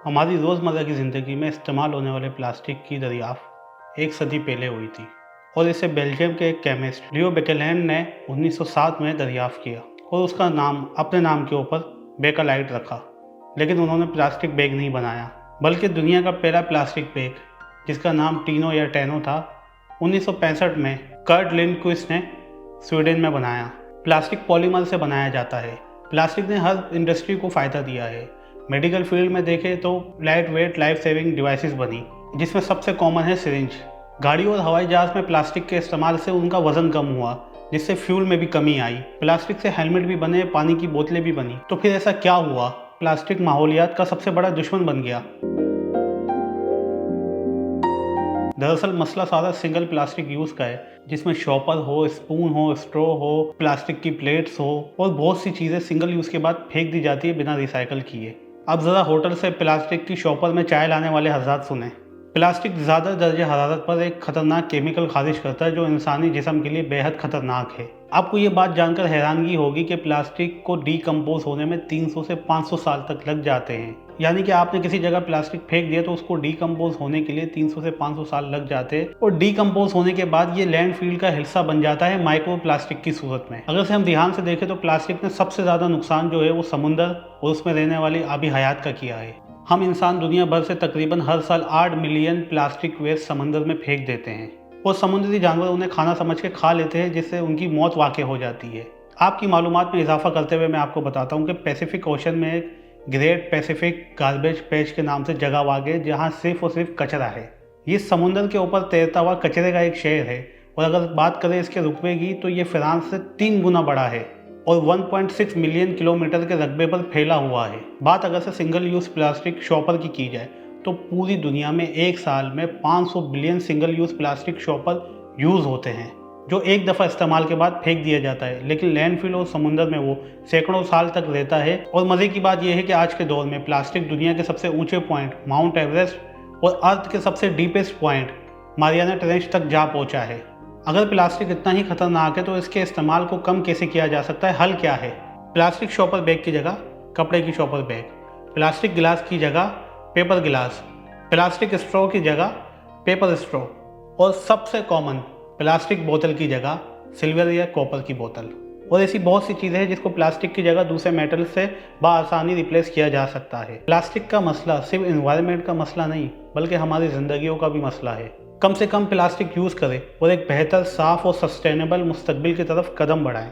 हमारी रोज़मर्रा की ज़िंदगी में इस्तेमाल होने वाले प्लास्टिक की दरियाफ़्त एक सदी पहले हुई थी और इसे बेल्जियम के एक केमिस्ट लियो बेकेलैंड ने 1907 में दरियाफ़्त किया और उसका नाम अपने नाम के ऊपर बेकालाइट रखा। लेकिन उन्होंने प्लास्टिक बैग नहीं बनाया, बल्कि दुनिया का पहला प्लास्टिक बैग, जिसका नाम टीनो या टैनो था, 1965 में कर्ट लिंडक्विस्ट ने स्वीडन में बनाया। प्लास्टिक पॉलीमर से बनाया जाता है। प्लास्टिक ने हर इंडस्ट्री को फ़ायदा दिया है। मेडिकल फील्ड में देखें तो light weight life saving devices बनी, जिसमें सबसे कॉमन है सिरिंज। गाड़ी और हवाई जहाज़ में प्लास्टिक के इस्तेमाल से उनका वजन कम हुआ, जिससे फ्यूल में भी कमी आई। प्लास्टिक से हेलमेट भी बने, पानी की बोतलें भी बनी। तो फिर ऐसा क्या हुआ? प्लास्टिक माहौलियात का सबसे बड़ा दुश्मन बन गया। दरअसल मसला सारा सिंगल प्लास्टिक यूज़ का है, जिसमें शॉपर हो, स्पून हो, स्ट्रॉ हो, प्लास्टिक की प्लेट्स हो और बहुत सी चीज़ें सिंगल यूज़ के बाद फेंक दी जाती है बिना रिसाइकल किए। अब ज़रा होटल से प्लास्टिक की शॉपर में चाय लाने वाले हज़ार सुने। प्लास्टिक ज़्यादा दर्जे हरारत पर एक खतरनाक केमिकल खारिज करता है, जो इंसानी जिस्म के लिए बेहद खतरनाक है। आपको ये बात जानकर हैरानगी होगी कि प्लास्टिक को डीकम्पोज होने में 300 से 500 साल तक लग जाते हैं। यानी कि आपने किसी जगह प्लास्टिक फेंक दिया तो उसको डीकम्पोज होने के लिए 300 से 500 साल लग जाते हैं और डीकम्पोज होने के बाद ये लैंडफिल का हिस्सा बन जाता है माइक्रो प्लास्टिक की सूरत में। अगर से हम ध्यान से देखें तो प्लास्टिक ने सबसे ज़्यादा नुकसान जो है वो समुंदर और उसमें रहने वाली आबी हयात का किया है। हम इंसान दुनिया भर से तकरीबन हर साल 8 मिलियन प्लास्टिक वेस्ट समंदर में फेंक देते हैं और समुद्री जानवर उन्हें खाना समझ के खा लेते हैं, जिससे उनकी मौत वाक़ई हो जाती है। आपकी मालूमात में इजाफा करते हुए मैं आपको बताता हूँ कि पैसिफिक ओशन में एक ग्रेट पैसिफिक गार्बेज पैच के नाम से जगह वाक़ई है, जहाँ सिर्फ और सिर्फ कचरा है। ये समुंदर के ऊपर तैरता हुआ कचरे का एक शहर है और अगर बात करें इसके रुकबे की तो ये फ्रांस से 3 गुना बड़ा है और 1.6 मिलियन किलोमीटर के रकबे पर फैला हुआ है। बात अगर से सिंगल यूज़ प्लास्टिक शॉपर की जाए तो पूरी दुनिया में एक साल में 500 billion single use plastic shopper use होते हैं, जो एक दफ़ा इस्तेमाल के बाद फेंक दिया जाता है। लेकिन लैंडफिल और समुंदर में वो सैकड़ों साल तक रहता है। और मज़े की बात यह है कि आज के दौर में प्लास्टिक दुनिया के सबसे ऊंचे पॉइंट माउंट एवरेस्ट और अर्थ के सबसे डीपेस्ट पॉइंट मारियाना ट्रेंच तक जा पहुंचा है। अगर प्लास्टिक इतना ही खतरनाक है तो इसके इस्तेमाल को कम कैसे किया जा सकता है? हल क्या है? प्लास्टिक शॉपर बैग की जगह कपड़े की शॉपर बैग, प्लास्टिक गिलास की जगह पेपर गिलास, प्लास्टिक स्ट्रॉ की जगह पेपर स्ट्रॉ और सबसे कॉमन प्लास्टिक बोतल की जगह सिल्वर या कॉपर की बोतल। और ऐसी बहुत सी चीज़ें हैं जिसको प्लास्टिक की जगह दूसरे मेटल से बआसानी रिप्लेस किया जा सकता है। प्लास्टिक का मसला सिर्फ एनवायरनमेंट का मसला नहीं, बल्कि हमारी ज़िंदगियों का भी मसला है। कम से कम प्लास्टिक यूज़ करें और एक बेहतर, साफ़ और सस्टेनेबल मुस्तकबिल की तरफ कदम बढ़ाएं।